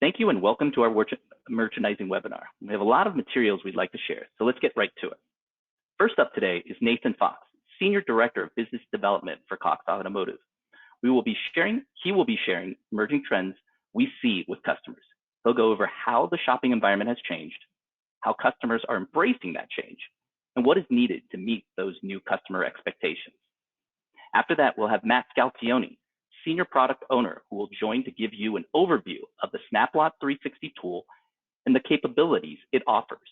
Thank you and welcome to our merchandising webinar. We have a lot of materials we'd like to share, so let's get right to it. First up today is Nathan Fox, Senior Director of Business Development for Cox Automotive. He will be sharing emerging trends we see with customers. He'll go over how the shopping environment has changed, how customers are embracing that change, and what is needed to meet those new customer expectations. After that, we'll have Matt Scalcione, Senior Product Owner, who will join to give you an overview of the SnapLot 360 tool and the capabilities it offers.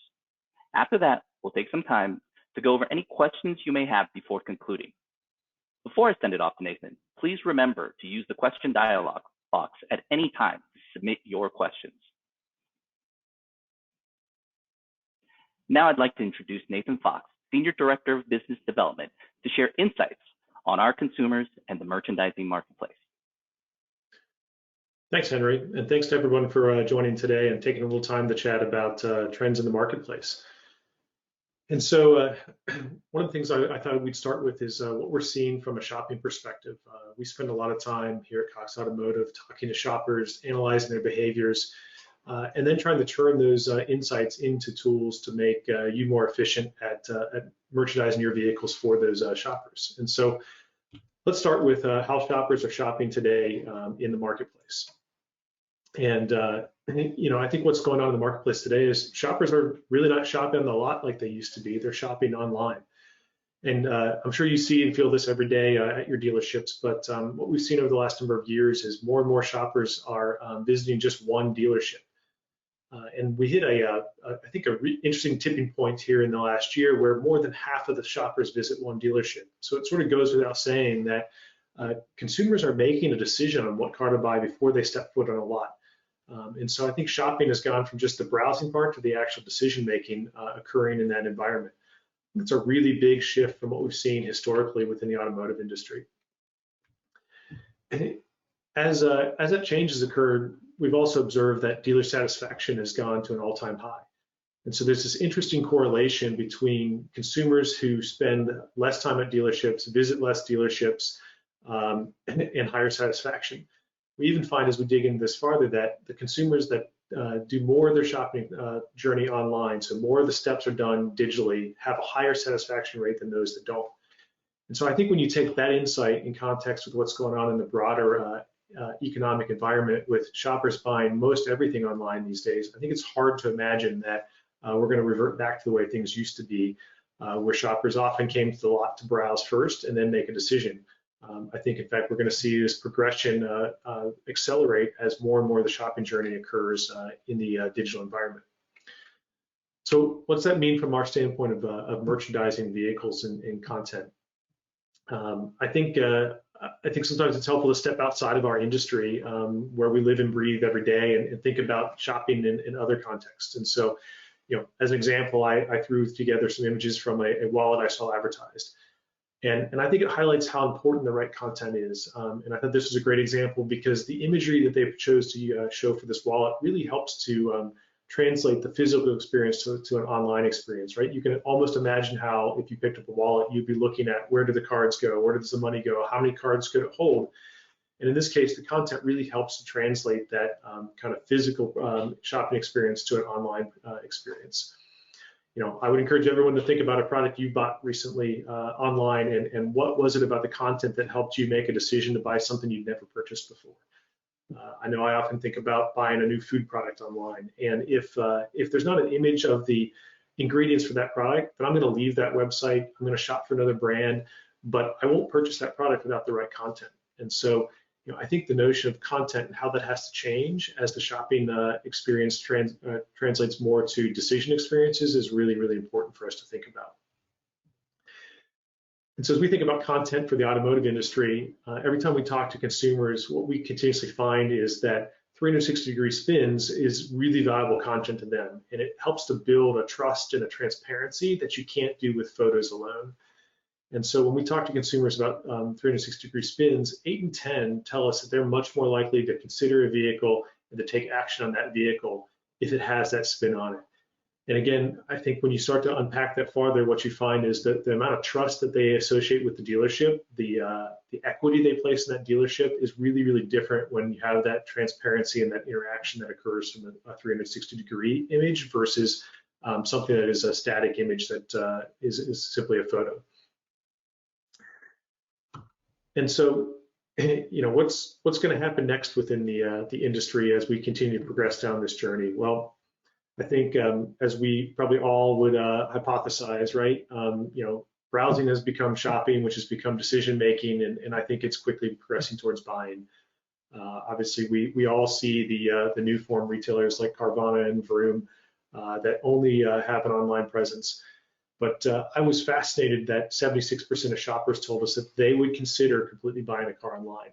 After that, we'll take some time to go over any questions you may have before concluding. Before I send it off to Nathan, please remember to use the question dialog box at any time to submit your questions. Now I'd like to introduce Nathan Fox, Senior Director of Business Development, to share insights on our consumers and the merchandising marketplace. Thanks, Henry, and thanks to everyone for joining today and taking a little time to chat about trends in the marketplace. And so one of the things I thought we'd start with is what we're seeing from a shopping perspective. We spend a lot of time here at Cox Automotive talking to shoppers, analyzing their behaviors, and then trying to turn those insights into tools to make you more efficient at merchandising your vehicles for those shoppers. And so let's start with how shoppers are shopping today in the marketplace. And I think what's going on in the marketplace today is shoppers are really not shopping on the lot like they used to be. They're shopping online. And I'm sure you see and feel this every day at your dealerships, but what we've seen over the last number of years is more and more shoppers are visiting just one dealership. And we hit I think a interesting tipping point here in the last year where more than half of the shoppers visit one dealership. So it sort of goes without saying that consumers are making a decision on what car to buy before they step foot on a lot. And so I think shopping has gone from just the browsing part to the actual decision making occurring in that environment. It's a really big shift from what we've seen historically within the automotive industry. As that change has occurred, we've also observed that dealer satisfaction has gone to an all-time high. And so there's this interesting correlation between consumers who spend less time at dealerships, visit less dealerships, and higher satisfaction. We even find as we dig into this farther that the consumers that do more of their shopping journey online, so more of the steps are done digitally, have a higher satisfaction rate than those that don't. And so I think when you take that insight in context with what's going on in the broader economic environment with shoppers buying most everything online these days, I think it's hard to imagine that we're going to revert back to the way things used to be, where shoppers often came to the lot to browse first and then make a decision. I think, in fact, we're going to see this progression accelerate as more and more of the shopping journey occurs in the digital environment. So what does that mean from our standpoint of merchandising vehicles and content? I think sometimes it's helpful to step outside of our industry where we live and breathe every day and think about shopping in other contexts. And so, as an example, I threw together some images from a wallet I saw advertised. And I think it highlights how important the right content is. And I thought this was a great example because the imagery that they chose to show for this wallet really helps to translate the physical experience to an online experience, right? You can almost imagine how if you picked up a wallet, you'd be looking at where do the cards go, where does the money go, how many cards could it hold? And in this case, the content really helps to translate that kind of physical shopping experience to an online experience. I would encourage everyone to think about a product you bought recently online and what was it about the content that helped you make a decision to buy something you'd never purchased before. I know I often think about buying a new food product online, and if there's not an image of the ingredients for that product, then I'm going to leave that website. I'm going to shop for another brand, but I won't purchase that product without the right content. And so, I think the notion of content and how that has to change as the shopping experience translates more to decision experiences is really, really important for us to think about. And so as we think about content for the automotive industry, every time we talk to consumers, what we continuously find is that 360-degree spins is really valuable content to them, and it helps to build a trust and a transparency that you can't do with photos alone. And so when we talk to consumers about 360-degree spins, 8 in 10 tell us that they're much more likely to consider a vehicle and to take action on that vehicle if it has that spin on it. And again, I think when you start to unpack that farther, what you find is that the amount of trust that they associate with the dealership, the equity they place in that dealership is really, really different when you have that transparency and that interaction that occurs from a 360-degree image versus something that is a static image that is simply a photo. And so, what's going to happen next within the industry as we continue to progress down this journey? Well, I think as we probably all would hypothesize, right? Browsing has become shopping, which has become decision making, and I think it's quickly progressing towards buying. Obviously, we all see the new form retailers like Carvana and Vroom that only have an online presence. But I was fascinated that 76% of shoppers told us that they would consider completely buying a car online.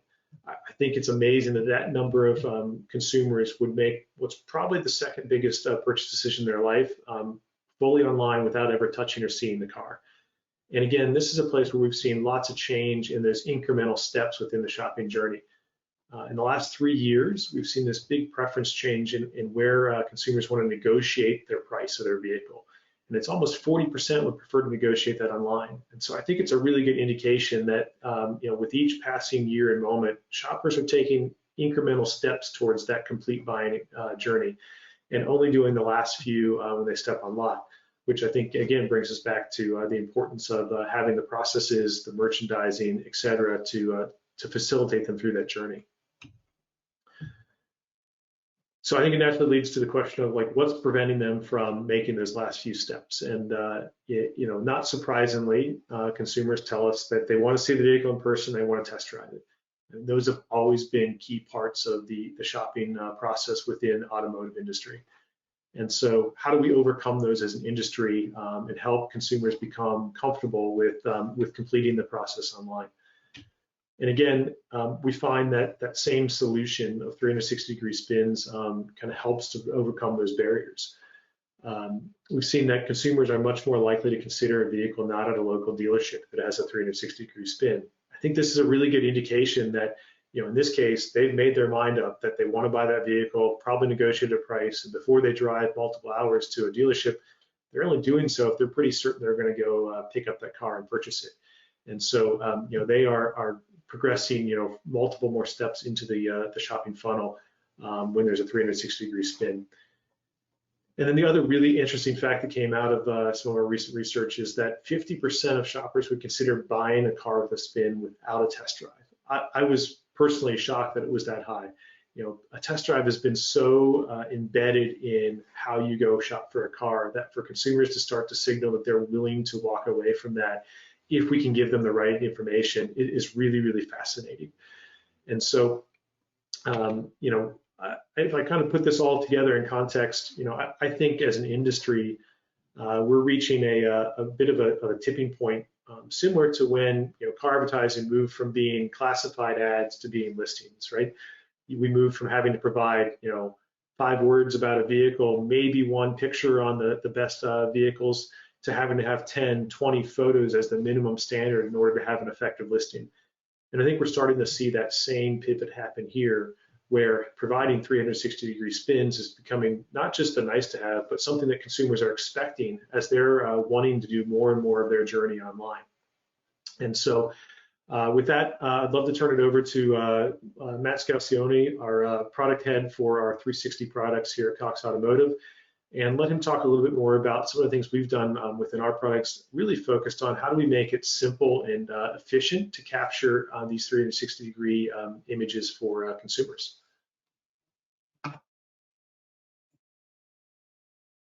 I think it's amazing that that number of consumers would make what's probably the second biggest purchase decision in their life fully online without ever touching or seeing the car. And again, this is a place where we've seen lots of change in those incremental steps within the shopping journey. In the last 3 years, we've seen this big preference change in where consumers want to negotiate their price of their vehicle. And it's almost 40% would prefer to negotiate that online. And so I think it's a really good indication that with each passing year and moment, shoppers are taking incremental steps towards that complete buying journey, and only doing the last few when they step on lot, which I think again brings us back to the importance of having the processes, the merchandising, et cetera, to facilitate them through that journey. So I think it naturally leads to the question of what's preventing them from making those last few steps. And not surprisingly, consumers tell us that they want to see the vehicle in person, they want to test drive it. And those have always been key parts of the shopping process within automotive industry. And so how do we overcome those as an industry and help consumers become comfortable with completing the process online? And again, we find that that same solution of 360-degree spins kind of helps to overcome those barriers. We've seen that consumers are much more likely to consider a vehicle not at a local dealership that has a 360-degree spin. I think this is a really good indication that, in this case, they've made their mind up that they want to buy that vehicle, probably negotiate a price, and before they drive multiple hours to a dealership, they're only doing so if they're pretty certain they're going to go pick up that car and purchase it. And so, they are progressing, multiple more steps into the shopping funnel when there's a 360-degree spin. And then the other really interesting fact that came out of some of our recent research is that 50% of shoppers would consider buying a car with a spin without a test drive. I was personally shocked that it was that high. A test drive has been so embedded in how you go shop for a car that for consumers to start to signal that they're willing to walk away from that if we can give them the right information, it is really, really fascinating. And so, if I kind of put this all together in context, I think as an industry, we're reaching a bit of a tipping point, similar to when car advertising moved from being classified ads to being listings, right? We moved from having to provide 5 words about a vehicle, maybe 1 picture on the best vehicles, to having to have 10, 20 photos as the minimum standard in order to have an effective listing. And I think we're starting to see that same pivot happen here, where providing 360-degree spins is becoming not just a nice to have, but something that consumers are expecting as they're wanting to do more and more of their journey online. And so with that, I'd love to turn it over to Matt Scalcione, our product head for our 360 products here at Cox Automotive, and let him talk a little bit more about some of the things we've done within our products, really focused on how do we make it simple and efficient to capture these 360-degree images for consumers.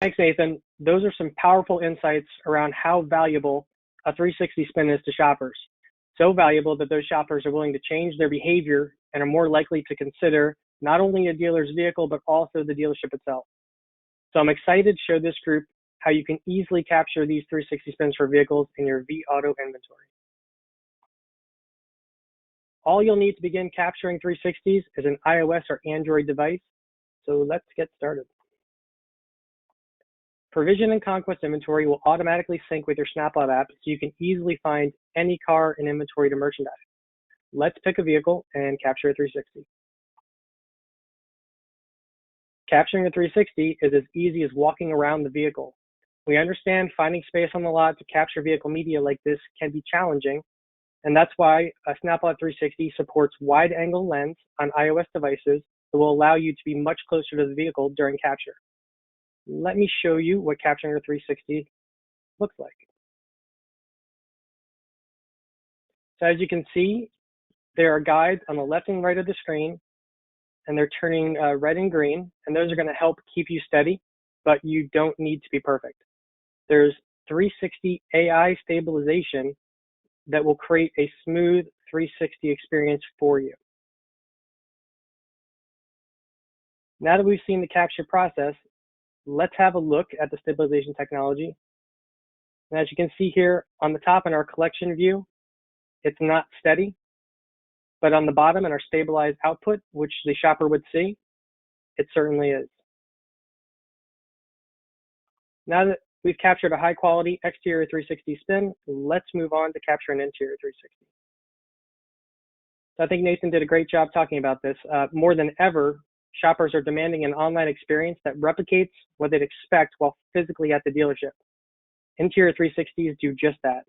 Thanks, Nathan. Those are some powerful insights around how valuable a 360 spin is to shoppers. So valuable that those shoppers are willing to change their behavior and are more likely to consider not only a dealer's vehicle, but also the dealership itself. So I'm excited to show this group how you can easily capture these 360 spins for vehicles in your vAuto inventory. All you'll need to begin capturing 360s is an iOS or Android device. So let's get started. Provision and Conquest inventory will automatically sync with your SnapLot app so you can easily find any car in inventory to merchandise. Let's pick a vehicle and capture a 360. Capturing a 360 is as easy as walking around the vehicle. We understand finding space on the lot to capture vehicle media like this can be challenging, and that's why a SnapLot 360 supports wide-angle lens on iOS devices that will allow you to be much closer to the vehicle during capture. Let me show you what capturing a 360 looks like. So as you can see, there are guides on the left and right of the screen, and they're turning red and green, and those are going to help keep you steady, but you don't need to be perfect. There's 360 AI stabilization that will create a smooth 360 experience for you. Now that we've seen the capture process, let's have a look at the stabilization technology. And as you can see here on the top in our collection view, it's not steady, but on the bottom in our stabilized output, which the shopper would see, it certainly is. Now that we've captured a high quality exterior 360 spin, let's move on to capture an interior 360. So I think Nathan did a great job talking about this. More than ever, shoppers are demanding an online experience that replicates what they'd expect while physically at the dealership. Interior 360s do just that.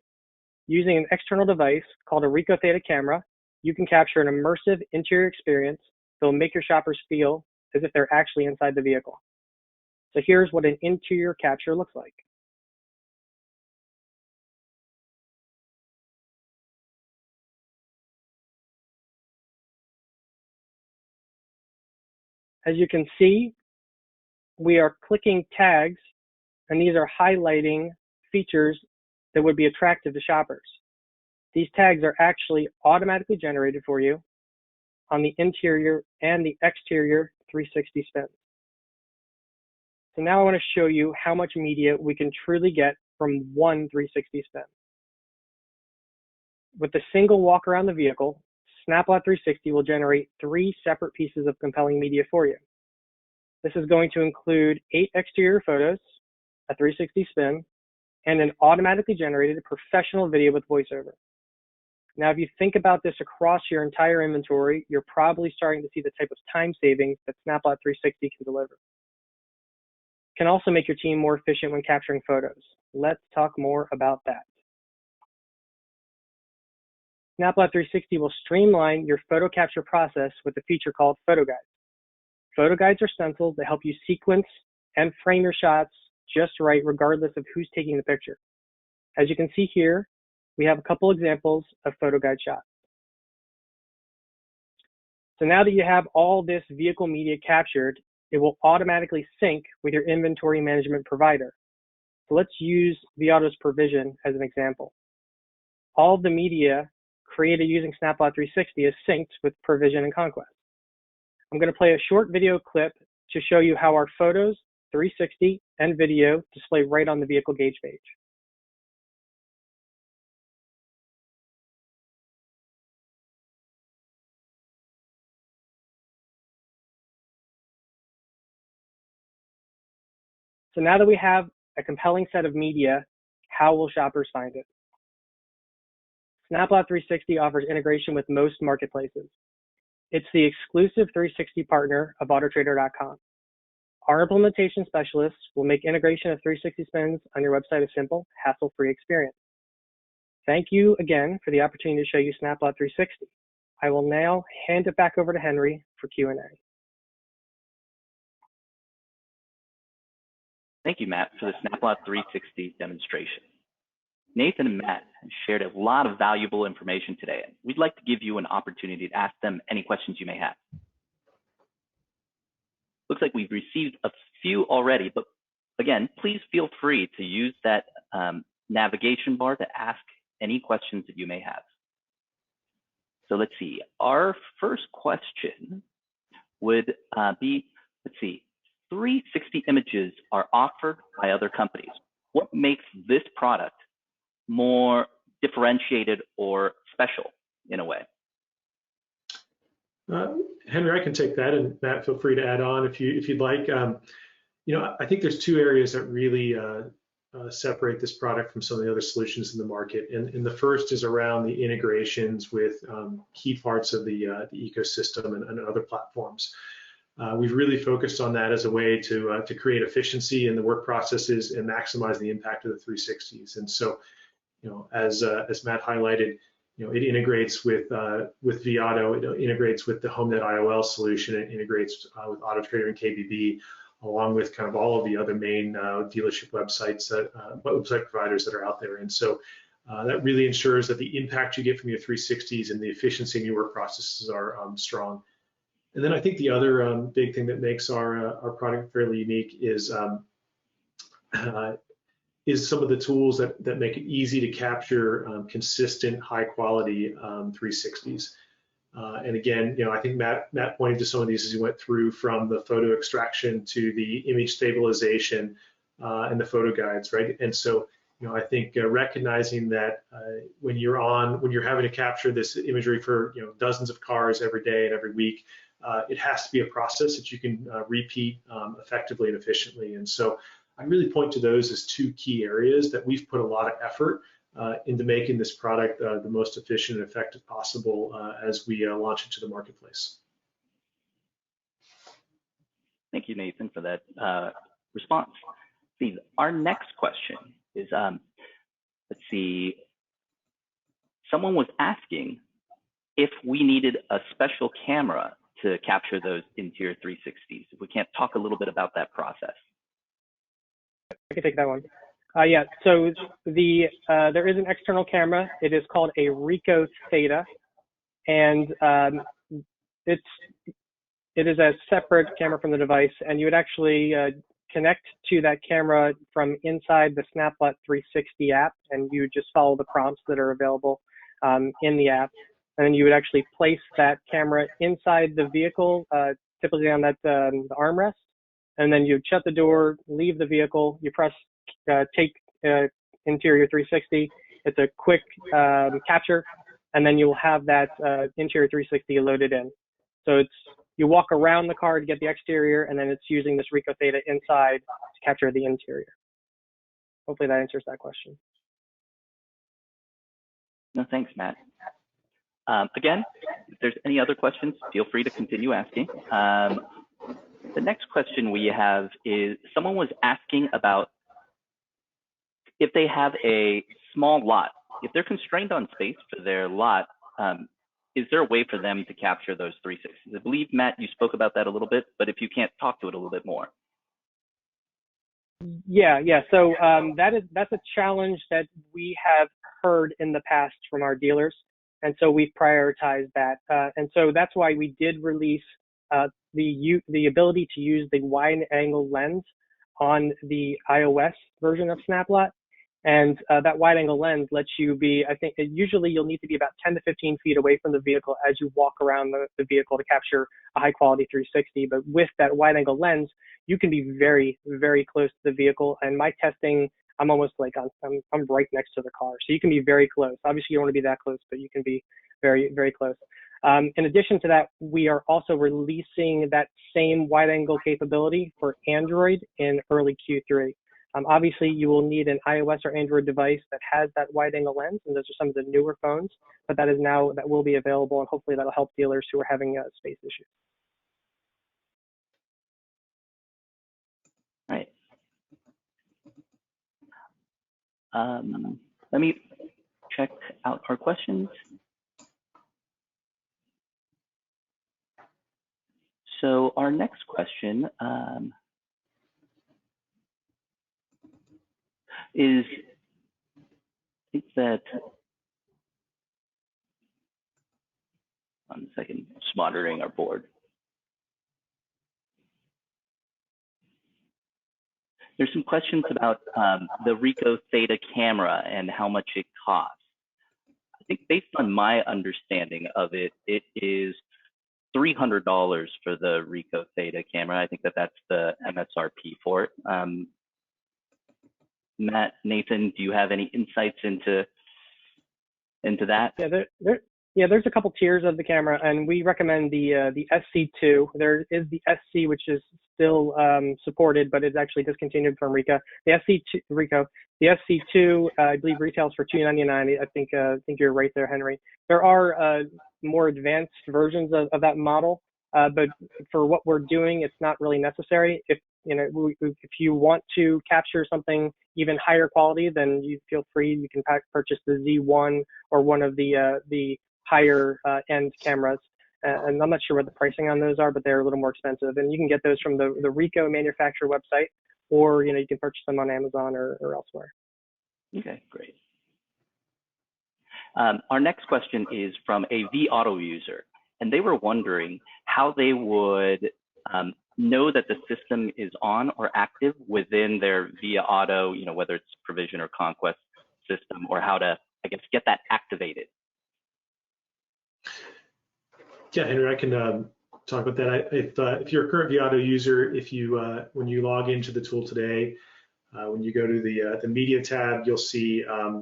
Using an external device called a Ricoh Theta camera, you can capture an immersive interior experience that will make your shoppers feel as if they're actually inside the vehicle. So here's what an interior capture looks like. As you can see, we are clicking tags, and these are highlighting features that would be attractive to shoppers. These tags are actually automatically generated for you on the interior and the exterior 360 spins. So now I want to show you how much media we can truly get from one 360 spin. With a single walk around the vehicle, SnapLot 360 will generate 3 separate pieces of compelling media for you. This is going to include 8 exterior photos, a 360 spin, and an automatically generated professional video with voiceover. Now, if you think about this across your entire inventory, you're probably starting to see the type of time savings that SnapLot 360 can deliver. It can also make your team more efficient when capturing photos. Let's talk more about that. SnapLot 360 will streamline your photo capture process with a feature called Photo Guides. Photo Guides are stencils that help you sequence and frame your shots just right, regardless of who's taking the picture. As you can see here, we have a couple examples of photo guide shots. So now that you have all this vehicle media captured, it will automatically sync with your inventory management provider. So let's use vAuto's Provision as an example. All of the media created using SnapLot 360 is synced with Provision and Conquest. I'm going to play a short video clip to show you how our photos, 360, and video display right on the vehicle gauge page. So now that we have a compelling set of media, how will shoppers find it? SnapLot 360 offers integration with most marketplaces. It's the exclusive 360 partner of Autotrader.com. Our implementation specialists will make integration of 360 spins on your website a simple, hassle-free experience. Thank you again for the opportunity to show you SnapLot 360. I will now hand it back over to Henry for Q&A. Thank you, Matt, for the SnapLot 360 demonstration. Nathan and Matt shared a lot of valuable information today, and we'd like to give you an opportunity to ask them any questions you may have. Looks like we've received a few already, but again, please feel free to use that navigation bar to ask any questions that you may have. So let's see, our first question would be, let's see, 360 images are offered by other companies. What makes this product more differentiated or special in a way? Henry, I can take that, and Matt, feel free to add on if you'd like. I think there's 2 areas that really separate this product from some of the other solutions in the market, and the first is around the integrations with key parts of the ecosystem and other platforms. We've really focused on that as a way to create efficiency in the work processes and maximize the impact of the 360s. And so, as Matt highlighted, it integrates with vAuto, it integrates with the HomeNet IOL solution, it integrates with AutoTrader and KBB, along with kind of all of the other main dealership website providers that are out there. And so that really ensures that the impact you get from your 360s and the efficiency in your work processes are strong. And then I think the other big thing that makes our product fairly unique is some of the tools that make it easy to capture consistent, high quality 360s. And again, I think Matt pointed to some of these as he went through, from the photo extraction to the image stabilization and the photo guides, right? And so, I think recognizing that when you're having to capture this imagery for dozens of cars every day and every week, it has to be a process that you can repeat effectively and efficiently. And so I really point to those as two key areas that we've put a lot of effort into making this product the most efficient and effective possible as we launch it to the marketplace. Thank you, Nathan, for that response. Steve, our next question is, let's see, someone was asking if we needed a special camera to capture those interior 360s. If we can't talk a little bit about that process. I can take that one. Yeah, so there is an external camera. It is called a Ricoh Theta, and it is a separate camera from the device, and you would actually connect to that camera from inside the SnapLot 360 app, and you just follow the prompts that are available in the app, and then you would actually place that camera inside the vehicle, typically on that the armrest, and then you shut the door, leave the vehicle, you press take interior 360. It's a quick capture, and then you'll have that interior 360 loaded in. So you walk around the car to get the exterior, and then it's using this Ricoh Theta inside to capture the interior. Hopefully that answers that question. No, thanks, Matt. Again, if there's any other questions, feel free to continue asking. The next question we have is, someone was asking about if they have a small lot, if they're constrained on space for their lot, is there a way for them to capture those 360s? I believe, Matt, you spoke about that a little bit, but if you can't talk to it a little bit more. Yeah. So that's a challenge that we have heard in the past from our dealers, and so we've prioritized that. And so that's why we did release the ability to use the wide-angle lens on the iOS version of SnapLot. And that wide-angle lens lets you be, I think, usually you'll need to be about 10 to 15 feet away from the vehicle as you walk around the vehicle to capture a high-quality 360. But with that wide-angle lens, you can be very, very close to the vehicle. And my testing, I'm almost like I'm right next to the car, so you can be very close. Obviously, you don't want to be that close, but you can be very, very close. In addition to that, we are also releasing that same wide-angle capability for Android in early Q3. Obviously, you will need an iOS or Android device that has that wide-angle lens, and those are some of the newer phones. But that will be available, and hopefully that'll help dealers who are having space issues. All right. Let me check out our questions. So our next question is, I think that, one second, just monitoring our board. There's some questions about the Ricoh Theta camera and how much it costs. I think based on my understanding of it, it is $300 for the Ricoh Theta camera. I think that that's the MSRP for it. Matt, Nathan, do you have any insights into that? Yeah, there's a couple tiers of the camera, and we recommend the SC2. There is the SC, which is still supported, but is actually discontinued from Ricoh. The SC2, I believe, retails for $299. I think you're right there, Henry. There are more advanced versions of that model but for what we're doing, it's not really necessary. If if you want to capture something even higher quality, then you feel free. You can purchase the Z1 or one of the higher end cameras. And I'm not sure what the pricing on those are, but they're a little more expensive. And you can get those from the Ricoh manufacturer website, or you can purchase them on Amazon or elsewhere. Okay, great. Our next question is from a vAuto user, and they were wondering how they would know that the system is on or active within their vAuto, whether it's Provision or Conquest system, or how to, I guess, get that activated. Yeah, Henry, I can talk about that. If you're a current vAuto user, if you when you log into the tool today, when you go to the Media tab, you'll see a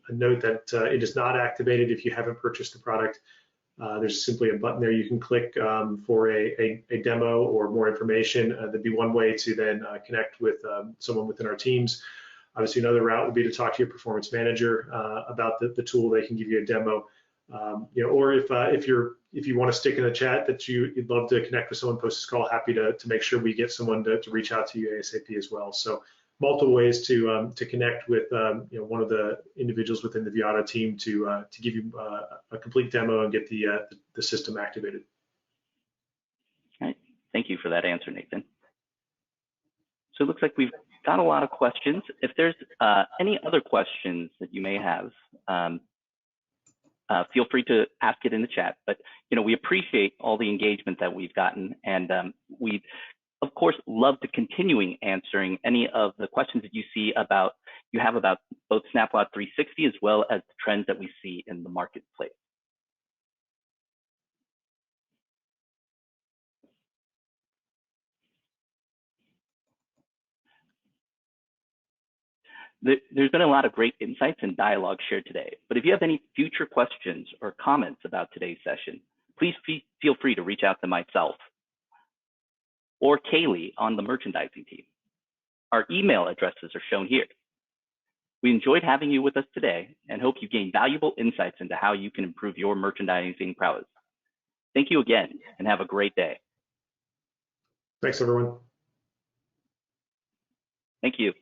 note that it is not activated if you haven't purchased the product. There's simply a button there you can click for a demo or more information. That'd be one way to then connect with someone within our teams. Obviously, another route would be to talk to your performance manager about the tool. They can give you a demo. Or if you want to stick in the chat that you'd love to connect with someone post this call, happy to make sure we get someone to reach out to you ASAP as well. So multiple ways to connect with one of the individuals within the vAuto team to give you a complete demo and get the system activated. All right. Thank you for that answer, Nathan. So it looks like we've got a lot of questions. If there's any other questions that you may have, feel free to ask it in the chat. But we appreciate all the engagement that we've gotten, and we'd of course love to continuing answering any of the questions that you have about both SnapLot 360 as well as the trends that we see in the marketplace. There's been a lot of great insights and dialogue shared today, but if you have any future questions or comments about today's session, please feel free to reach out to myself or Kaylee on the merchandising team. Our email addresses are shown here. We enjoyed having you with us today and hope you gained valuable insights into how you can improve your merchandising prowess. Thank you again and have a great day. Thanks, everyone. Thank you.